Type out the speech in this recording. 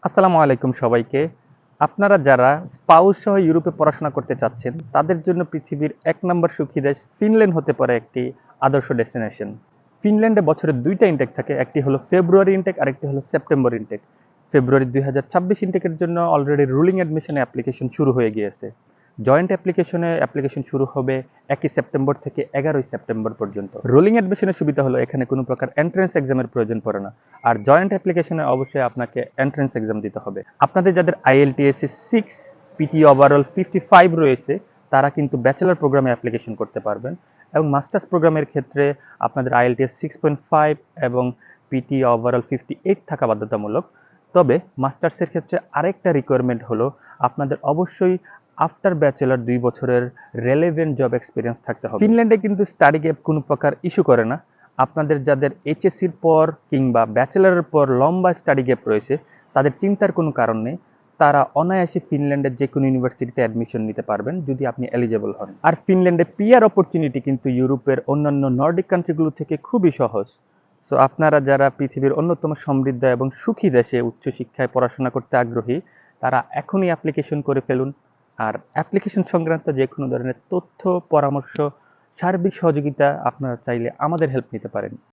আসসালামু আলাইকুম সবাইকে। আপনারা যারা স্পাউস সহ ইউরোপে পড়াশোনা করতে চাচ্ছেন, তাদের জন্য পৃথিবীর ১ নম্বর সুখী দেশ ফিনল্যান্ড হতে পারে একটি আদর্শ ডেস্টিনেশন। ফিনল্যান্ডে বছরে ২ টা ইনটেক থাকে। একটি হলো ফেব্রুয়ারি ইনটেক, আরেকটি হলো সেপ্টেম্বর ইনটেক। ফেব্রুয়ারি ২০২৬ ইনটেকের জন্য অলরেডি রুলিং অ্যাডমিশনে অ্যাপ্লিকেশন শুরু হয়ে গিয়েছে। জয়েন্ট অ্যাপ্লিকেশন শুরু হবে ১ সেপ্টেম্বর থেকে ১১ সেপ্টেম্বর পর্যন্ত। রোলিং অ্যাডমিশনের সুবিধা হলো এখানে কোনো প্রকার এন্ট্রান্স এক্সামের প্রয়োজন পড়ে না। আর জয়েন্ট অ্যাপ্লিকেশনে অবশ্যই আপনাকে এন্ট্রান্স এক্সাম দিতে হবে। আপনাদের যাদের আইএলটিএস 6, পিটি ওভারঅল 55 রয়েছে, তারা কিন্তু ব্যাচেলর প্রোগ্রামে অ্যাপ্লিকেশন করতে পারবেন। এবং মাস্টার্স প্রোগ্রামের ক্ষেত্রে আপনাদের আইএলটিএস 6.5 এবং পিটি ওভারঅল 58 থাকা বাধ্যতামূলক। তবে মাস্টার্সের ক্ষেত্রে আরেকটা রিকোয়ারমেন্ট হলো আপনাদের অবশ্যই আফটার ব্যাচেলর ২ বছরের রেলেভেন্ট জব এক্সপিরিয়েন্স থাকতে হবে। ফিনল্যান্ডে কিন্তু স্টাডি গ্যাপ কোনো প্রকার ইস্যু করে না। আপনাদের যাদের এইচএসসির পর কিংবা ব্যাচেলরের পর লম্বা স্টাডি গ্যাপ রয়েছে, তাদের চিন্তার কোনো কারণ নেই। তারা অনায়াসে ফিনল্যান্ডের যে কোনো ইউনিভার্সিটিতে অ্যাডমিশন নিতে পারবেন যদি আপনি এলিজেবল হন। আর ফিনল্যান্ডে পিআর অপরচুনিটি কিন্তু ইউরোপের অন্যান্য নর্ডিক কান্ট্রিগুলো থেকে খুবই সহজ। সো আপনারা যারা পৃথিবীর অন্যতম সমৃদ্ধ এবং সুখী দেশে উচ্চশিক্ষায় পড়াশোনা করতে আগ্রহী, তারা এখনই অ্যাপ্লিকেশন করে ফেলুন। আর অ্যাপ্লিকেশন সংক্রান্ত যে কোনো ধরনের তথ্য, পরামর্শ, সার্বিক সহযোগিতা আপনারা চাইলে আমাদের হেল্প নিতে পারেন।